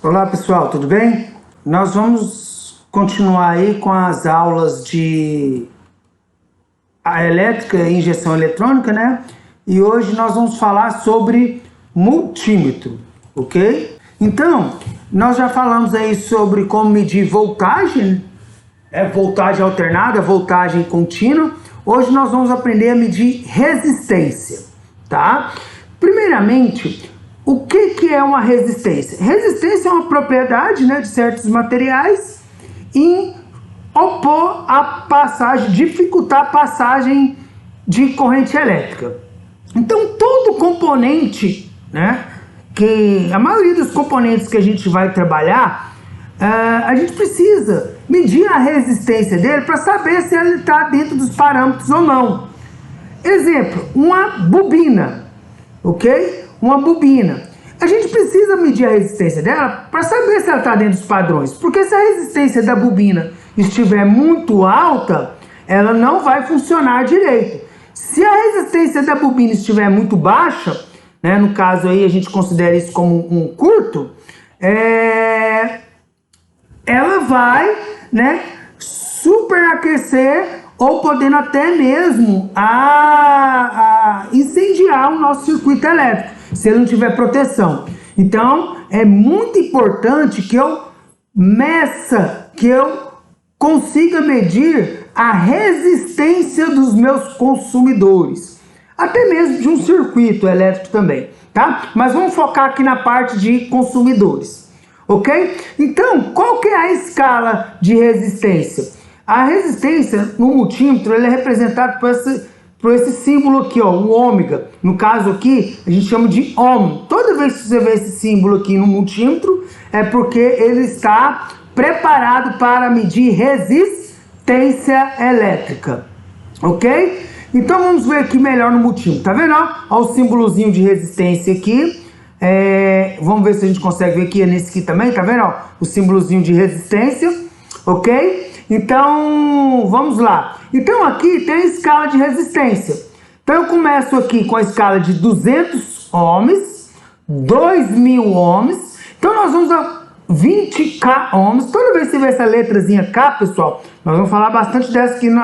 Olá pessoal, tudo bem? Nós vamos continuar aí com as aulas de elétrica e injeção eletrônica, né? E hoje nós vamos falar sobre multímetro, ok? Então, nós já falamos aí sobre como medir voltagem, voltagem alternada, voltagem contínua. Hoje nós vamos aprender a medir resistência, tá? Primeiramente, o que é uma resistência? Resistência é uma propriedade, né, de certos materiais em opor a passagem, dificultar a passagem de corrente elétrica. Então, todo componente, né, que a maioria dos componentes que a gente vai trabalhar, a gente precisa medir a resistência dele para saber se ele está dentro dos parâmetros ou não. Exemplo, uma bobina, ok? Uma bobina. A gente precisa medir a resistência dela para saber se ela está dentro dos padrões, porque se a resistência da bobina estiver muito alta, ela não vai funcionar direito. Se a resistência da bobina estiver muito baixa, né, no caso aí a gente considera isso como um curto, ela vai, né, superaquecer ou podendo até mesmo incendiar o nosso circuito elétrico, se ele não tiver proteção. Então, é muito importante que eu meça, que eu consiga medir a resistência dos meus consumidores, até mesmo de um circuito elétrico também, tá? Mas vamos focar aqui na parte de consumidores, ok? Então, qual que é a escala de resistência? A resistência no multímetro ele é representado por esse símbolo aqui, ó, o ômega. No caso aqui, a gente chama de ohm. Toda vez que você vê esse símbolo aqui no multímetro, é porque ele está preparado para medir resistência elétrica, ok? Então vamos ver aqui melhor no multímetro, tá vendo? Ó, o símbolozinho de resistência aqui. Vamos ver se a gente consegue ver aqui nesse aqui também, tá vendo? Ó, o símbolozinho de resistência, ok? Então, vamos lá. Então aqui tem a escala de resistência. Então eu começo aqui com a escala de 200 ohms, 2000 ohms. Então nós vamos a 20k ohms. Toda vez que você vê essa letrazinha K, pessoal, nós vamos falar bastante dessa aqui na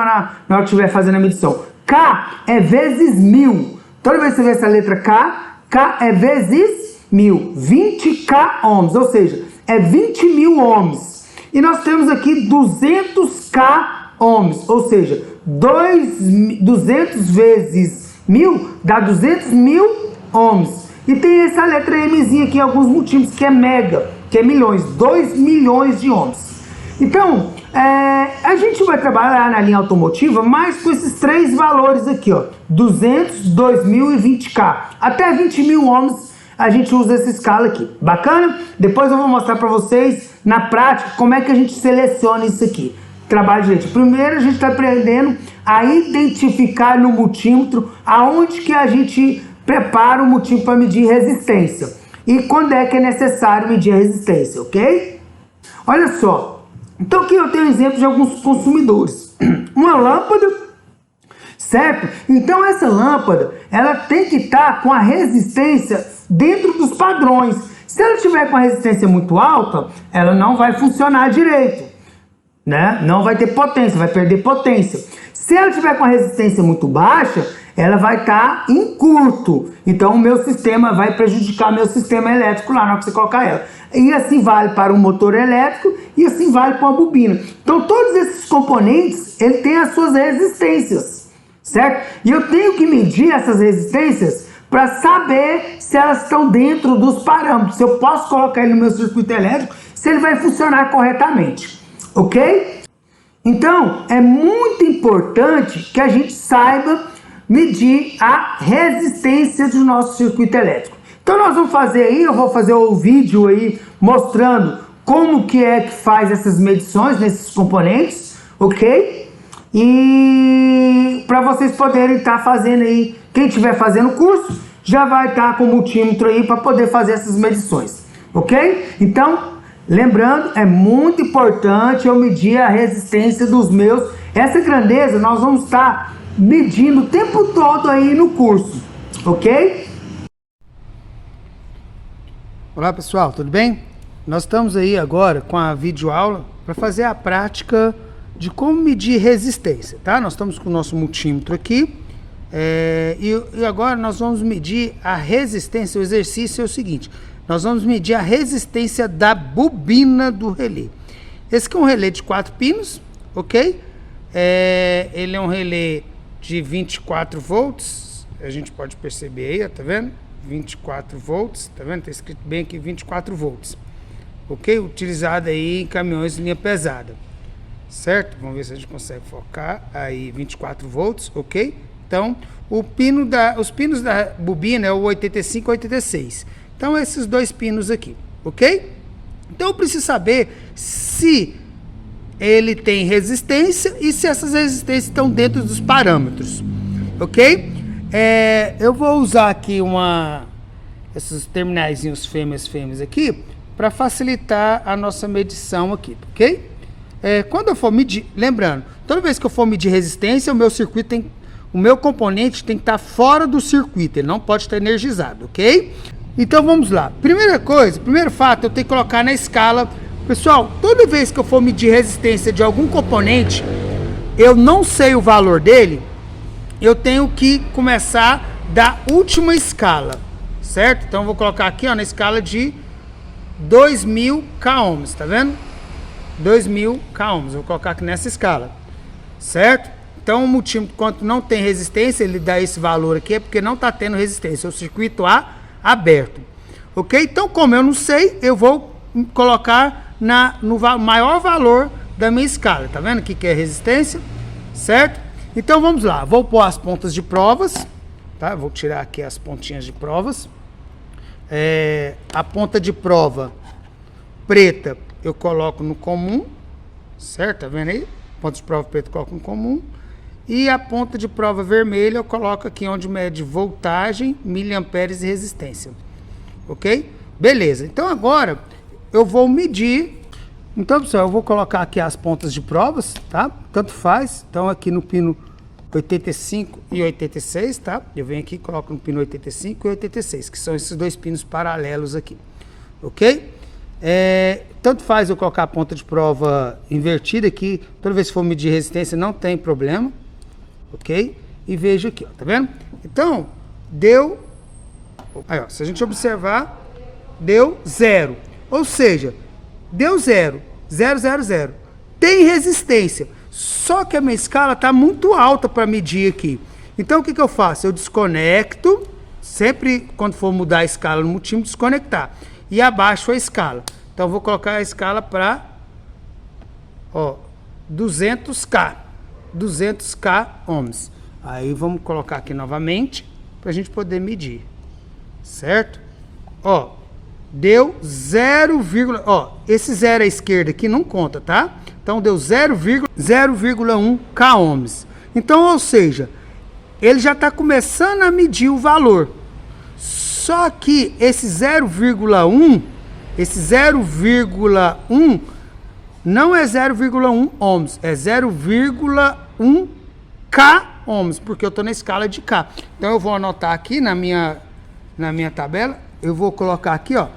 hora que estiver fazendo a medição. K é vezes 1000. Toda vez que você vê essa letra K, K é vezes 1000. 20k ohms, ou seja, é 20.000 ohms. E nós temos aqui 200k ohms, ou seja, 200 vezes 1000 dá 200.000 ohms. E tem essa letra Mzinha aqui em alguns multímetros, que é mega, que é milhões, 2 milhões de ohms. Então, a gente vai trabalhar na linha automotiva mais com esses três valores aqui, ó, 200, 2000 e 20k. Até 20.000 ohms a gente usa essa escala aqui. Bacana? Depois eu vou mostrar para vocês na prática como é que a gente seleciona isso aqui. Trabalho direito. Primeiro a gente está aprendendo a identificar no multímetro aonde que a gente prepara o multímetro para medir resistência e quando é que é necessário medir a resistência, ok? Olha só. Então aqui eu tenho um exemplo de alguns consumidores. Uma lâmpada, certo? Então essa lâmpada ela tem que estar com a resistência dentro dos padrões. Se ela tiver com a resistência muito alta, ela não vai funcionar direito, né? Não vai ter potência, vai perder potência. Se ela tiver com a resistência muito baixa, ela vai estar em curto. Então o meu sistema vai prejudicar meu sistema elétrico lá na hora que você colocar ela. E assim vale para um motor elétrico e assim vale para uma bobina. Então todos esses componentes, ele tem as suas resistências, certo? E eu tenho que medir essas resistências para saber se elas estão dentro dos parâmetros, se eu posso colocar ele no meu circuito elétrico, se ele vai funcionar corretamente, ok? Então, é muito importante que a gente saiba medir a resistência do nosso circuito elétrico. Então nós vamos fazer aí, eu vou fazer o vídeo aí mostrando como que é que faz essas medições nesses componentes, ok? E para vocês poderem estar fazendo aí, quem estiver fazendo o curso, já vai estar com o multímetro aí para poder fazer essas medições, ok? Então, lembrando, é muito importante eu medir a resistência dos meus. Essa grandeza nós vamos estar medindo o tempo todo aí no curso, ok? Olá pessoal, tudo bem? nós estamos aí agora com a videoaula para fazer a prática de como medir resistência, tá? Nós estamos com o nosso multímetro aqui e agora nós vamos medir a resistência. O exercício é o seguinte: nós vamos medir a resistência da bobina do relé. Esse aqui é um relé de 4 pinos, ok? Ele é um relé de 24 volts, a gente pode perceber aí, ó, tá vendo? 24 volts, tá vendo? Tá escrito bem aqui 24 volts, ok? Utilizado aí em caminhões de linha pesada, certo? Vamos ver se a gente consegue focar aí, 24 volts, ok? Então, os pinos da bobina é o 85 e 86, então esses dois pinos aqui, ok? Então eu preciso saber se ele tem resistência e se essas resistências estão dentro dos parâmetros, ok? Eu vou usar aqui esses terminaizinhos fêmeas aqui para facilitar a nossa medição aqui, ok? Quando eu for medir, lembrando, toda vez que eu for medir resistência, o meu componente tem que estar fora do circuito, ele não pode estar energizado, ok? Então vamos lá. Primeiro fato, eu tenho que colocar na escala. Pessoal, toda vez que eu for medir resistência de algum componente, eu não sei o valor dele, eu tenho que começar da última escala, certo? Então eu vou colocar aqui, ó, na escala de 2000 k-ohms, tá vendo? 2000 k-ohms, vou colocar aqui nessa escala, certo? Então o multímetro, quando não tem resistência, ele dá esse valor aqui, é porque não está tendo resistência, o circuito A aberto, ok? Então, como eu não sei, eu vou colocar no maior valor da minha escala, tá vendo aqui que é resistência, certo? Então vamos lá, vou pôr as pontas de provas, tá? Vou tirar aqui as pontinhas de provas. A ponta de prova preta eu coloco no comum, certo? Tá vendo aí? Ponta de prova preta eu coloco no comum. E a ponta de prova vermelha eu coloco aqui onde mede voltagem, miliamperes e resistência, ok? Beleza, então agora eu vou medir. Então, pessoal, eu vou colocar aqui as pontas de provas, tá? Tanto faz. Então, aqui no pino 85 e 86, tá? Eu venho aqui e coloco no pino 85 e 86, que são esses dois pinos paralelos aqui, ok? Tanto faz eu colocar a ponta de prova invertida aqui. Toda vez que for medir resistência, não tem problema, ok? E vejo aqui, ó, tá vendo? Então, deu... Aí, ó, se a gente observar, deu 0. Ou seja, deu 0, 0, 0, 0. Tem resistência, só que a minha escala está muito alta para medir aqui. Então, o que eu faço? Eu desconecto, sempre quando for mudar a escala no multímetro, desconectar. E abaixo a escala. Então, eu vou colocar a escala para 200K. 200K ohms. Aí, vamos colocar aqui novamente, para a gente poder medir. Certo? Ó. Deu 0, esse 0 à esquerda aqui não conta, tá? Então deu 0,1 k-ohms. Então, ou seja, ele já está começando a medir o valor. Só que esse 0,1 não é 0,1 ohms, é 0,1 k-ohms, porque eu estou na escala de K. Então eu vou anotar aqui na minha tabela, eu vou colocar aqui, ó.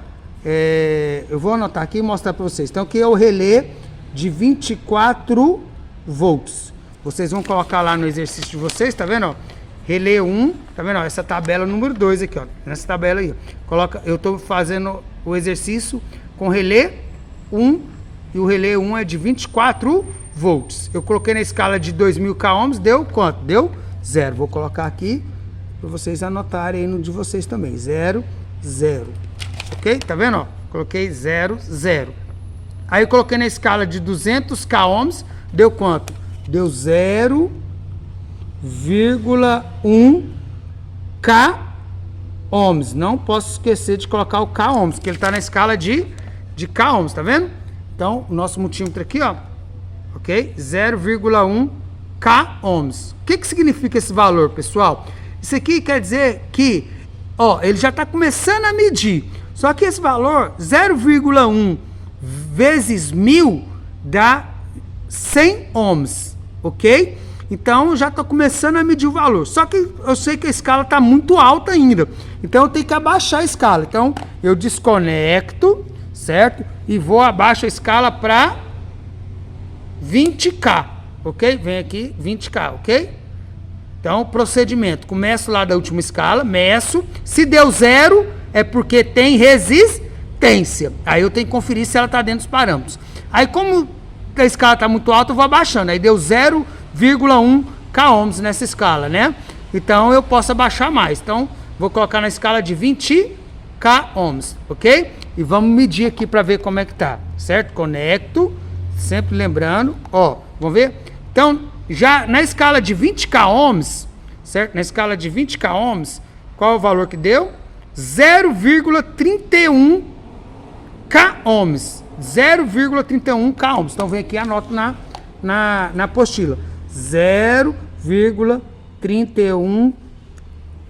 Eu vou anotar aqui e mostrar para vocês. Então, aqui é o relé de 24 volts. Vocês vão colocar lá no exercício de vocês, tá vendo? Ó? Relé 1, tá vendo? Ó? Essa tabela número 2 aqui, ó. Nessa tabela aí. Eu estou fazendo o exercício com relé 1 e o relé 1 é de 24 volts. Eu coloquei na escala de 2000 k-ohms, deu quanto? Deu 0. Vou colocar aqui para vocês anotarem aí no de vocês também. 0, 0. Ok? Tá vendo? Ó? Coloquei 0, 0. Aí eu coloquei na escala de 200 k-ohms, deu quanto? Deu 0,1 k-ohms. Não posso esquecer de colocar o k-ohms, que ele está na escala de k-ohms, tá vendo? Então, o nosso multímetro aqui, ó, ok? 0,1 k-ohms. O que significa esse valor, pessoal? Isso aqui quer dizer que, ó, ele já está começando a medir. Só que esse valor, 0,1 vezes 1000, dá 100 ohms, ok? Então, já estou começando a medir o valor. Só que eu sei que a escala está muito alta ainda. Então, eu tenho que abaixar a escala. Então, eu desconecto, certo? E vou abaixo a escala para 20K, ok? Vem aqui, 20K, ok? Então, procedimento. Começo lá da última escala, meço. Se deu 0, é porque tem resistência. Aí eu tenho que conferir se ela está dentro dos parâmetros. Aí, como a escala está muito alta, eu vou abaixando. Aí deu 0,1 K-ohms nessa escala, né? Então, eu posso abaixar mais. Então, vou colocar na escala de 20 K-ohms, ok? E vamos medir aqui para ver como é que tá, certo? Conecto, sempre lembrando, ó, vamos ver? Então, já na escala de 20 K-ohms, certo? Na escala de 20 K-ohms, qual é o valor que deu? 0,31 K-ohms. 0,31 K-ohms. Então, vem aqui e anoto na apostila. 0,31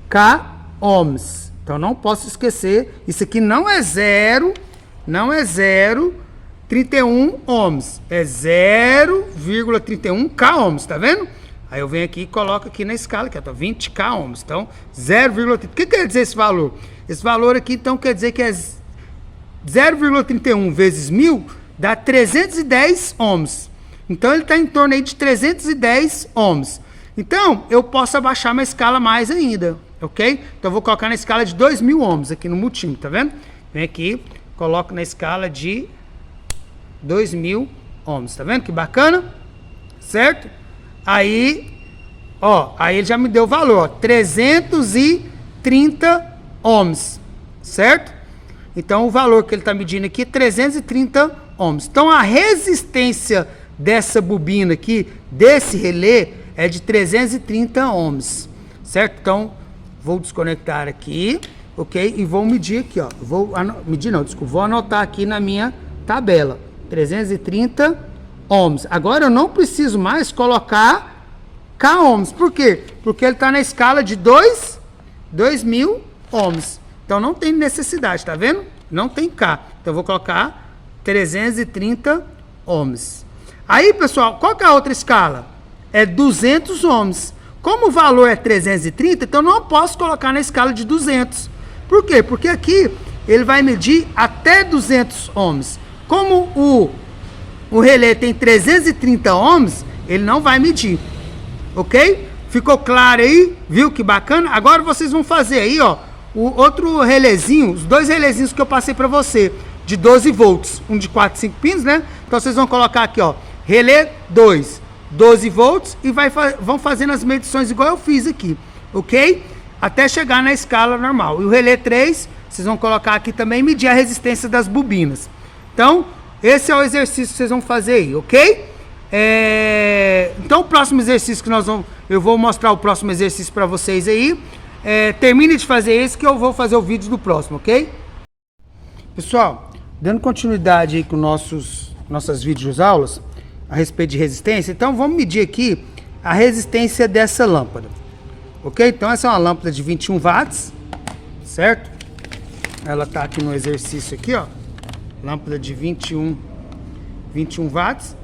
K-ohms. Então, não posso esquecer. Isso aqui não é 0,31 ohms. É 0,31 K-ohms, tá vendo? Aí eu venho aqui e coloco aqui na escala, que é 20 K-ohms. Então, 0,31. O que quer dizer esse valor? Esse valor aqui, então, quer dizer que é 0,31 vezes 1000 dá 310 ohms. Então, ele está em torno aí de 310 ohms. Então, eu posso abaixar uma escala mais ainda, ok? Então, eu vou colocar na escala de 2000 ohms aqui no multímetro, tá vendo? Vem aqui, coloco na escala de 2000 ohms, tá vendo? Que bacana, certo? Aí, ó, aí ele já me deu o valor, ó, 330 ohms, certo? Então, o valor que ele está medindo aqui é 330 ohms. Então, a resistência dessa bobina aqui, desse relé, é de 330 ohms, certo? Então, vou desconectar aqui, ok? E vou medir aqui, ó. Vou anotar aqui na minha tabela. 330 ohms. Agora, eu não preciso mais colocar K-ohms. Por quê? Porque ele está na escala de 2000 ohms. Então, não tem necessidade, tá vendo? Não tem K. Então, eu vou colocar 330 ohms. Aí, pessoal, qual que é a outra escala? É 200 ohms. Como o valor é 330, então, eu não posso colocar na escala de 200. Por quê? Porque aqui, ele vai medir até 200 ohms. Como o relé tem 330 ohms, ele não vai medir. Ok? Ficou claro aí? Viu que bacana? Agora, vocês vão fazer aí, ó, o outro relézinho, os dois relézinhos que eu passei para você, de 12 volts, um de 4 e 5 pinos, né? Então, vocês vão colocar aqui, ó, relé 2, 12 volts e vão fazendo as medições igual eu fiz aqui, ok? Até chegar na escala normal. E o relé 3, vocês vão colocar aqui também e medir a resistência das bobinas. Então, esse é o exercício que vocês vão fazer aí, ok? Então, o próximo exercício que eu vou mostrar o próximo exercício para vocês aí. Termine de fazer esse que eu vou fazer o vídeo do próximo, ok? Pessoal, dando continuidade aí com nossas videoaulas a respeito de resistência, então vamos medir aqui a resistência dessa lâmpada, ok? Então essa é uma lâmpada de 21 watts, certo? Ela tá aqui no exercício aqui, ó, lâmpada de 21 watts,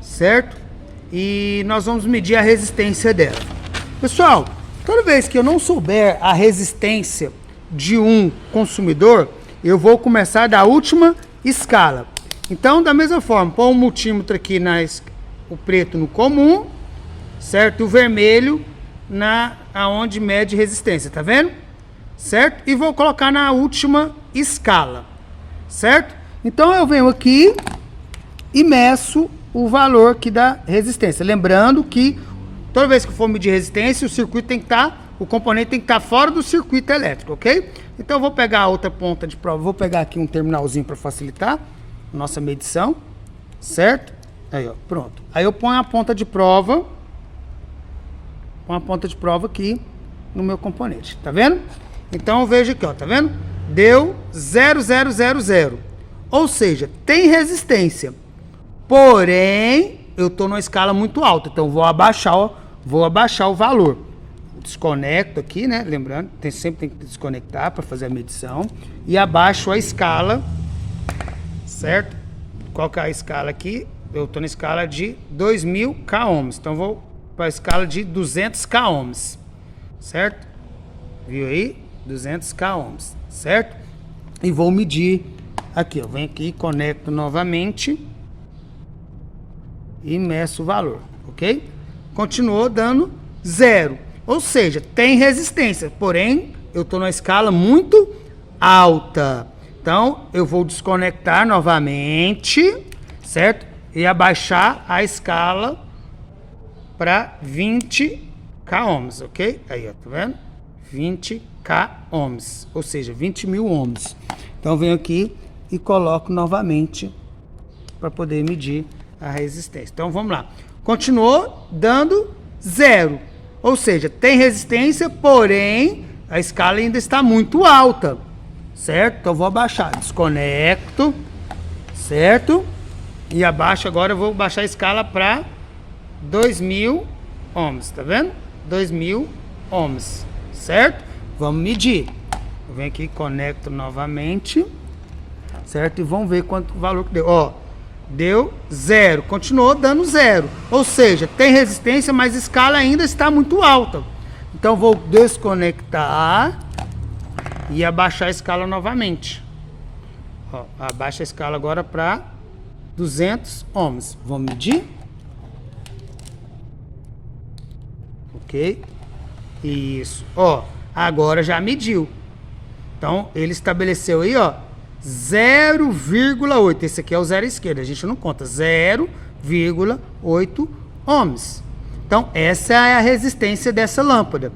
certo? E nós vamos medir a resistência dela. Pessoal, toda vez que eu não souber a resistência de um consumidor, eu vou começar da última escala. Então, da mesma forma, põe um multímetro aqui, o preto no comum, certo? E o vermelho aonde mede resistência, tá vendo? Certo? E vou colocar na última escala, certo? Então, eu venho aqui e meço o valor aqui da resistência. Lembrando que toda vez que for medir resistência, o componente tem que estar fora do circuito elétrico, ok? Então, eu vou pegar a outra ponta de prova, vou pegar aqui um terminalzinho para facilitar nossa medição, certo? Aí, ó, pronto. Aí eu ponho a ponta de prova, aqui no meu componente, tá vendo? Então, eu vejo aqui, ó, tá vendo? Deu 0,000. Ou seja, tem resistência. Porém, eu estou numa escala muito alta, então vou abaixar o valor. Desconecto aqui, né? Lembrando, sempre tem que desconectar para fazer a medição. E abaixo a escala, certo? Qual que é a escala aqui? Eu estou na escala de 2000 K-ohms. Então, vou para a escala de 200 K-ohms, certo? Viu aí? 200 K-ohms, certo? E vou medir Aqui, eu venho aqui, conecto novamente e meço o valor, ok? Continuou dando 0. Ou seja, tem resistência, porém, eu estou numa escala muito alta. Então, eu vou desconectar novamente, certo? E abaixar a escala para 20k ohms, ok? Aí, ó, tá vendo? 20k ohms, ou seja, 20 mil ohms. Então, eu venho aqui e coloco novamente para poder medir a resistência. Então, vamos lá. Continuou dando 0, ou seja, tem resistência, porém, a escala ainda está muito alta, certo? Então, eu vou abaixar, desconecto, certo? E abaixo, agora eu vou baixar a escala para 2000 ohms, tá vendo? 2000 ohms, certo? Vamos medir. Eu venho aqui, conecto novamente, certo? E vamos ver quanto valor que deu. Ó, deu 0, continuou dando 0. Ou seja, tem resistência, mas a escala ainda está muito alta. Então, vou desconectar e abaixar a escala novamente. Ó, abaixa a escala agora para 200 ohms. Vamos medir. Ok. Isso. Ó, agora já mediu. Então, ele estabeleceu aí, ó, 0,8. Esse aqui é o zero à esquerda, a gente não conta. 0,8 ohms. Então, essa é a resistência dessa lâmpada,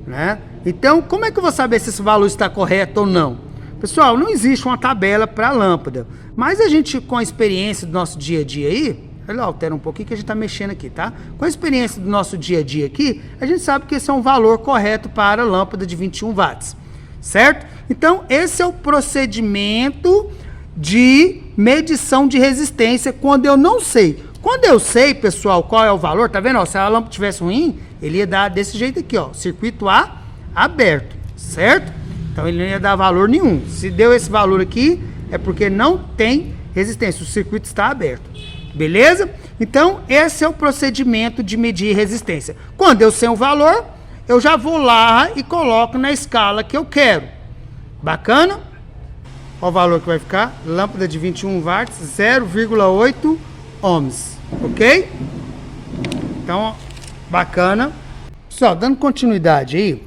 né? Então, como é que eu vou saber se esse valor está correto ou não? Pessoal, não existe uma tabela para a lâmpada, mas a gente, com a experiência do nosso dia a dia aí, ele altera um pouquinho que a gente está mexendo aqui, tá? Com a experiência do nosso dia a dia aqui, a gente sabe que esse é um valor correto para a lâmpada de 21 watts, certo? Então, esse é o procedimento de medição de resistência quando eu não sei. Quando eu sei, pessoal, qual é o valor, tá vendo? Ó, se a lâmpada tivesse ruim, ele ia dar desse jeito aqui, ó, circuito A aberto, certo? Então, ele não ia dar valor nenhum. Se deu esse valor aqui, é porque não tem resistência, o circuito está aberto. Beleza? Então, esse é o procedimento de medir resistência. Quando eu sei o valor, eu já vou lá e coloco na escala que eu quero. Bacana? Olha o valor que vai ficar. Lâmpada de 21 watts, 0,8 ohms. Ok? Então, bacana. Pessoal, dando continuidade aí,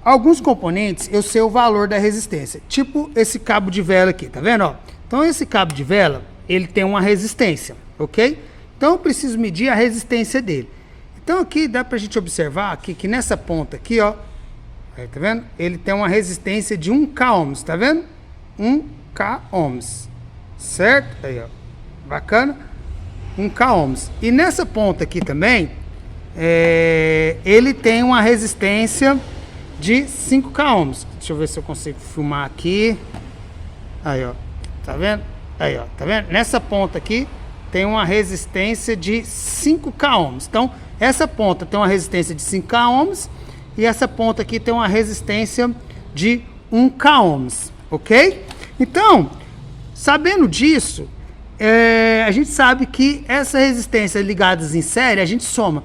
alguns componentes eu sei o valor da resistência. Tipo esse cabo de vela aqui, tá vendo? Ó? Então, esse cabo de vela, ele tem uma resistência, ok? Então, eu preciso medir a resistência dele. Então, aqui dá pra gente observar aqui, que nessa ponta aqui, ó, aí, tá vendo? Ele tem uma resistência de 1k ohms, tá vendo? 1k ohms, certo? Aí, ó, bacana? 1k ohms. E nessa ponta aqui também, ele tem uma resistência de 5k ohms. Deixa eu ver se eu consigo filmar aqui. Aí, ó. Tá vendo? Aí, ó. Tá vendo? Nessa ponta aqui tem uma resistência de 5k ohms. Então, essa ponta tem uma resistência de 5k ohms e essa ponta aqui tem uma resistência de 1k ohms. Ok? Então, sabendo disso, a gente sabe que essa resistência ligadas em série, a gente soma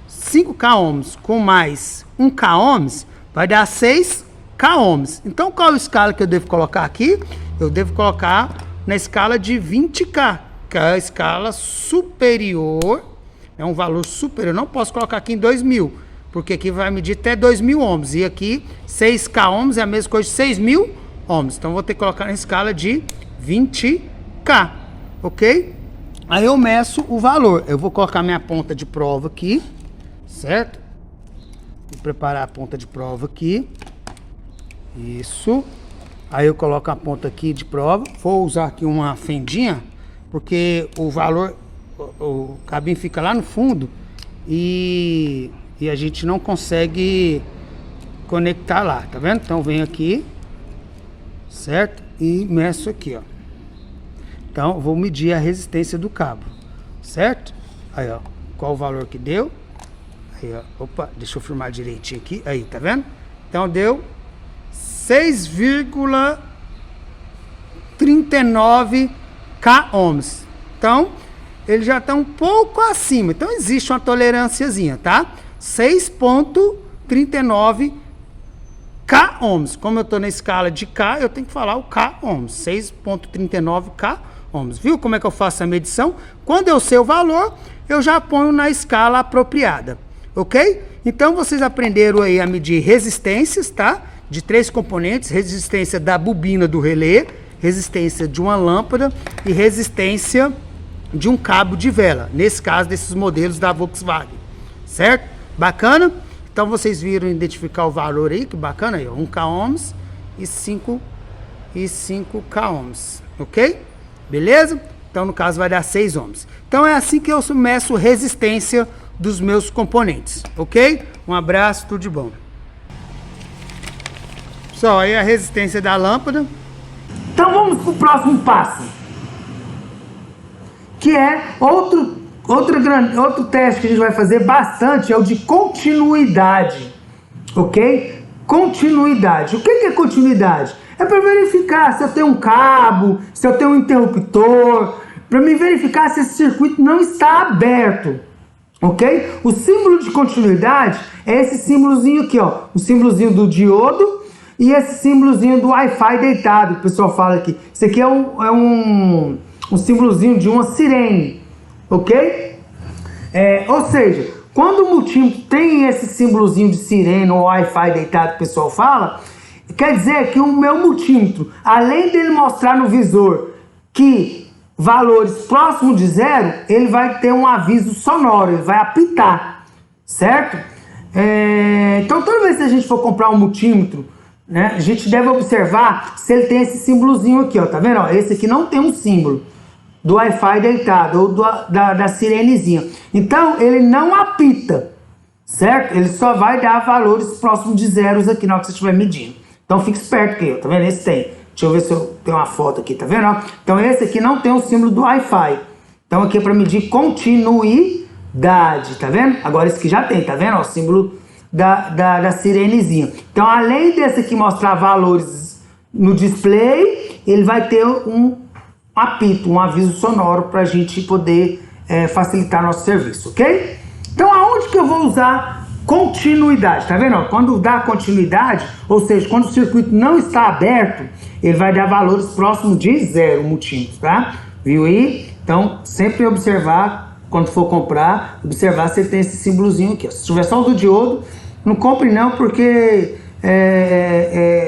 5k ohms com mais 1k ohms, vai dar 6k ohms. Então, qual a escala que eu devo colocar aqui? Eu devo colocar na escala de 20k, que é a escala superior, é um valor superior. Eu não posso colocar aqui em 2000, porque aqui vai medir até 2000 ohms. E aqui, 6k ohms é a mesma coisa de 6000 ohms. Então, vou ter que colocar na escala de 20k, ok? Aí eu meço o valor. Eu vou colocar minha ponta de prova aqui, certo? Vou preparar a ponta de prova aqui. Isso. Aí eu coloco a ponta aqui de prova. Vou usar aqui uma fendinha, porque o valor, o cabinho fica lá no fundo e a gente não consegue conectar lá, tá vendo? Então venho aqui, certo? E meço aqui, ó. Então vou medir a resistência do cabo, certo? Aí, ó, qual o valor que deu? Aí, ó, opa, deixa eu filmar direitinho aqui. Aí, tá vendo? Então deu 6,39k ohms. Então, ele já está um pouco acima. Então, existe uma tolerânciazinha, tá? 6,39 K ohms. Como eu estou na escala de K, eu tenho que falar o K ohms, 6.39 K ohms. Viu como é que eu faço a medição? Quando eu sei o valor, eu já ponho na escala apropriada, ok? Então, vocês aprenderam aí a medir resistências, tá? De 3 componentes, resistência da bobina do relé, resistência de uma lâmpada e resistência de um cabo de vela. Nesse caso, desses modelos da Volkswagen, certo? Bacana? Então, vocês viram identificar o valor aí, que bacana aí, ó, 1 K ohms e 5 K ohms, ok? Beleza? Então, no caso, vai dar 6 ohms. Então, é assim que eu meço resistência dos meus componentes, ok? Um abraço, tudo de bom. Pessoal, aí a resistência da lâmpada. Então, vamos para o próximo passo, que é outro teste que a gente vai fazer bastante, é o de continuidade, ok? Continuidade. O que é continuidade? É para verificar se eu tenho um cabo, se eu tenho um interruptor, para me verificar se esse circuito não está aberto, ok? O símbolo de continuidade é esse símbolozinho aqui, ó, o símbolozinho do diodo e esse símbolozinho do Wi-Fi deitado, que o pessoal fala aqui. Isso aqui é um símbolozinho de uma sirene, ok? Ou seja, quando o multímetro tem esse símbolozinho de sirene ou Wi-Fi deitado que o pessoal fala, quer dizer que o meu multímetro, além dele mostrar no visor que valores próximos de zero, ele vai ter um aviso sonoro, ele vai apitar, certo? Então, toda vez que a gente for comprar um multímetro, né, a gente deve observar se ele tem esse símbolozinho aqui, ó, tá vendo? Ó, esse aqui não tem um símbolo do Wi-Fi deitado ou da sirenezinha. Então, ele não apita, certo? Ele só vai dar valores próximos de zeros aqui na hora que você estiver medindo. Então, fique esperto aqui, ó, tá vendo? Esse tem. Deixa eu ver se eu tenho uma foto aqui, tá vendo? Então, esse aqui não tem o símbolo do Wi-Fi. Então, aqui é para medir continuidade, tá vendo? Agora, esse aqui já tem, tá vendo? Ó, o símbolo da sirenezinha. Então, além desse aqui mostrar valores no display, ele vai ter um apito, um aviso sonoro para a gente poder facilitar nosso serviço, ok? Então, aonde que eu vou usar continuidade? Tá vendo? Quando dá continuidade, ou seja, quando o circuito não está aberto, ele vai dar valores próximos de zero, o multímetro, tá? Viu aí? Então, sempre observar, quando for comprar, observar se ele tem esse símbolozinho aqui. Ó. Se tiver só o do diodo, não compre não, porque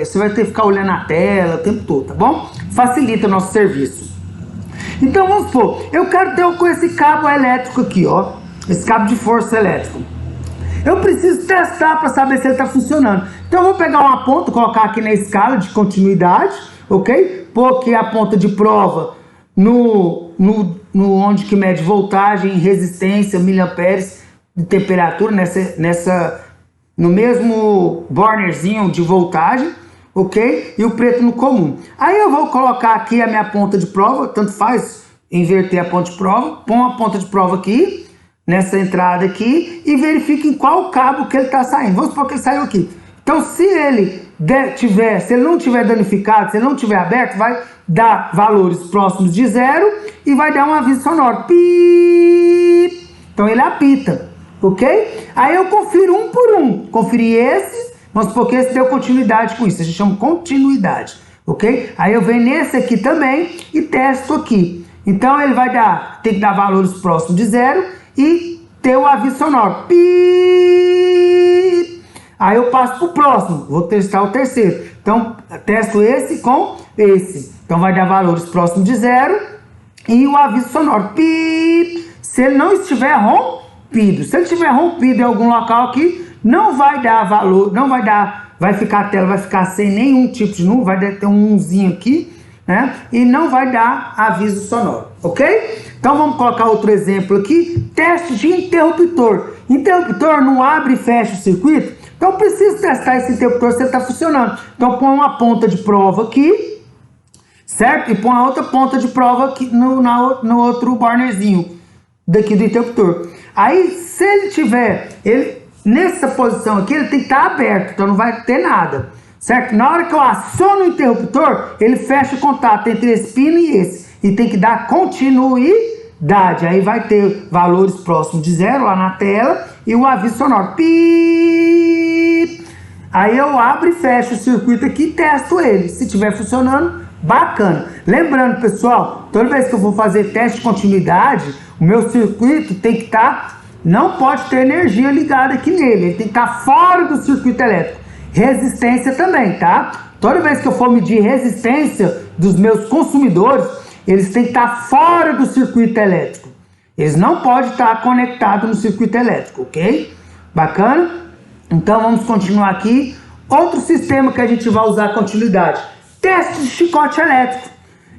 você vai ter que ficar olhando a tela o tempo todo, tá bom? Facilita o nosso serviço. Então, vamos supor, eu quero ter com esse cabo elétrico aqui, ó, esse cabo de força elétrico. Eu preciso testar para saber se ele está funcionando. Então, eu vou pegar uma ponta, colocar aqui na escala de continuidade, ok? Pôr aqui a ponta de prova no onde que mede voltagem, resistência, miliamperes de temperatura, no mesmo burnerzinho de voltagem, ok? E o preto no comum. Aí eu vou colocar aqui a minha ponta de prova, tanto faz inverter a ponta de prova, põe a ponta de prova aqui, nessa entrada aqui, e verifique em qual cabo que ele está saindo. Vamos supor que ele saiu aqui. Então, se ele não tiver danificado, se ele não tiver aberto, vai dar valores próximos de zero e vai dar um aviso sonoro. Pip! Então, ele apita, ok? Aí eu confiro um por um. Conferi esse, vamos supor que esse deu continuidade com isso. A gente chama continuidade, ok? Aí eu venho nesse aqui também e testo aqui. Então, ele vai tem que dar valores próximos de zero e ter o aviso sonoro. Pip! Aí eu passo para o próximo, vou testar o terceiro. Então, testo esse com esse. Então, vai dar valores próximos de zero e o aviso sonoro. Pip! Se ele não estiver rompido. Se ele estiver rompido em algum local aqui, não vai dar valor, vai ficar a tela, vai ficar sem nenhum tipo de número, vai ter um umzinho aqui, né? E não vai dar aviso sonoro, ok? Então, vamos colocar outro exemplo aqui. Teste de interruptor. Interruptor não abre e fecha o circuito. Então, eu preciso testar esse interruptor se ele está funcionando. Então, põe uma ponta de prova aqui, certo? E põe a outra ponta de prova aqui no outro burnerzinho daqui do interruptor. Aí, se ele tiver nessa posição aqui, ele tem que estar aberto, então não vai ter nada, certo? Na hora que eu aciono o interruptor, ele fecha o contato entre esse pino e esse. E tem que dar continuidade. Aí vai ter valores próximos de zero lá na tela e o aviso sonoro. Pip! Aí eu abro e fecho o circuito aqui e testo ele. Se estiver funcionando, bacana. Lembrando, pessoal, toda vez que eu vou fazer teste de continuidade, o meu circuito tem que estar, não pode ter energia ligada aqui nele. Ele tem que estar fora do circuito elétrico. Resistência também, tá? Toda vez que eu for medir resistência dos meus consumidores, eles têm que estar fora do circuito elétrico. Eles não podem estar conectados no circuito elétrico, ok? Bacana? Então vamos continuar aqui. Outro sistema que a gente vai usar continuidade. Teste de chicote elétrico.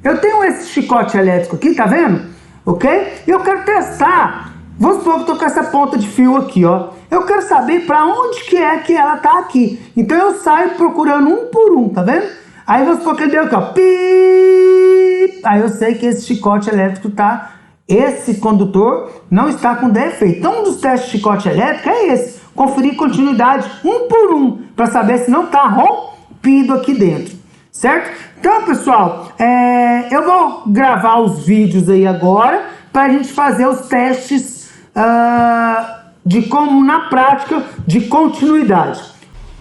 Eu tenho esse chicote elétrico aqui, tá vendo? Ok? E eu quero testar. Vamos supor que eu tô com essa ponta de fio aqui, ó. Eu quero saber para onde que é que ela tá aqui. Então eu saio procurando um por um, tá vendo? Aí vamos supor que ele deu aqui, ó. Pip! Aí eu sei que esse chicote elétrico tá... Esse condutor não está com defeito. Então um dos testes de chicote elétrico é esse. Conferir continuidade um por um. Para saber se não tá rompido aqui dentro. Certo? Então, pessoal, eu vou gravar os vídeos aí agora para a gente fazer os testes de como na prática de continuidade.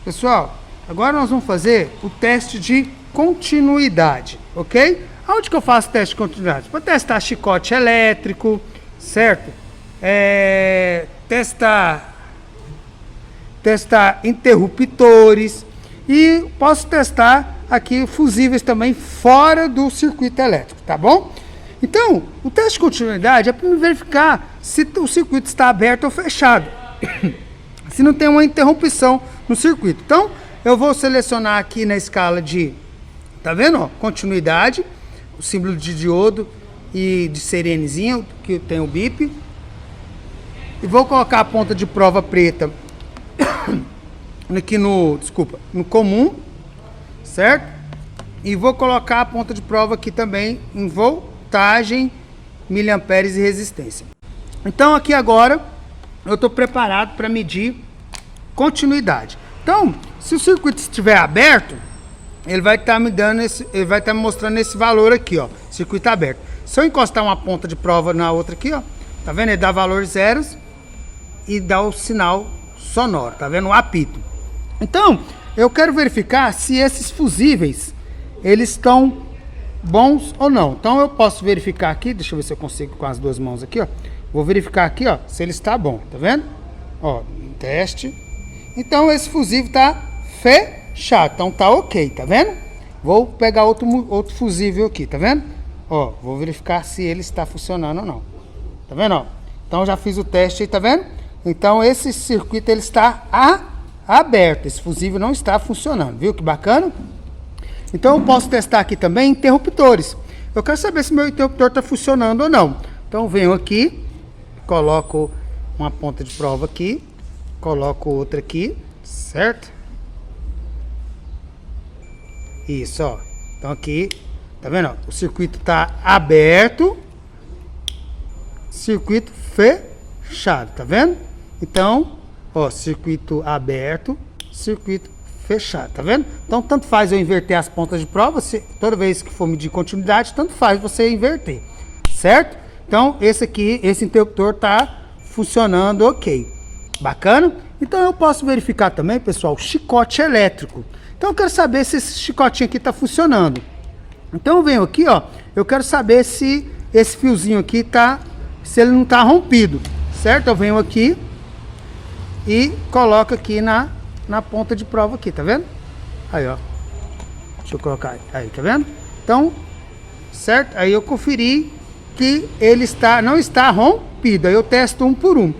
Pessoal, agora nós vamos fazer o teste de continuidade, ok? Aonde que eu faço teste de continuidade? Para testar chicote elétrico, certo? Testar interruptores e posso testar aqui fusíveis também fora do circuito elétrico, tá bom? Então, o teste de continuidade é para verificar se o circuito está aberto ou fechado, se não tem uma interrupção no circuito. Então, eu vou selecionar aqui na escala de, tá vendo, ó, continuidade, o símbolo de diodo e de sirenezinha, que tem o bip, e vou colocar a ponta de prova preta aqui no comum, certo? E vou colocar a ponta de prova aqui também em voltagem, miliamperes e resistência. Então aqui agora eu estou preparado para medir continuidade. Então, se o circuito estiver aberto, ele vai estar me mostrando esse valor aqui, ó, circuito aberto. Se eu encostar uma ponta de prova na outra aqui, ó, tá vendo? Ele dá valor zeros e dá o sinal sonoro, tá vendo? O apito. Então, eu quero verificar se esses fusíveis, eles estão bons ou não. Então, eu posso verificar aqui, deixa eu ver se eu consigo com as duas mãos aqui, ó. Vou verificar aqui, ó, se ele está bom, tá vendo? Ó, teste. Então, esse fusível está fechado, então tá ok, tá vendo? Vou pegar outro fusível aqui, tá vendo? Ó, vou verificar se ele está funcionando ou não. Tá vendo, ó? Então, já fiz o teste aí, tá vendo? Então, esse circuito, ele está aberto, esse fusível não está funcionando, viu que bacana? Então eu posso testar aqui também interruptores. Eu quero saber se meu interruptor está funcionando ou não. Então eu venho aqui, coloco uma ponta de prova aqui, coloco outra aqui, certo? Isso, ó. Então aqui, tá vendo? Ó? O circuito está aberto, circuito fechado, tá vendo? Então, ó, circuito aberto, circuito fechado, tá vendo? Então, tanto faz eu inverter as pontas de prova, toda vez que for medir continuidade, tanto faz você inverter, certo? Então, esse interruptor tá funcionando ok. Bacana? Então, eu posso verificar também, pessoal, o chicote elétrico. Então, eu quero saber se esse chicotinho aqui tá funcionando. Então, eu venho aqui, ó, eu quero saber se esse fiozinho aqui se ele não tá rompido, certo? Eu venho aqui e coloco aqui na ponta de prova aqui, tá vendo? Aí, ó. Deixa eu colocar aí, tá vendo? Então, certo? Aí eu conferi que ele não está rompido. Aí eu testo um por um.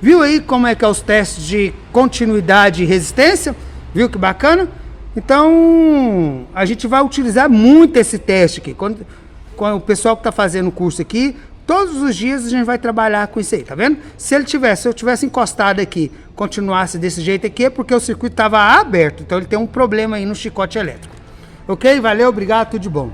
Viu aí como é que é os testes de continuidade e resistência? Viu que bacana? Então, a gente vai utilizar muito esse teste aqui. Quando o pessoal que está fazendo o curso aqui, todos os dias a gente vai trabalhar com isso aí, tá vendo? Se eu tivesse encostado aqui, continuasse desse jeito aqui, é porque o circuito estava aberto. Então ele tem um problema aí no chicote elétrico. Ok? Valeu, obrigado, tudo de bom.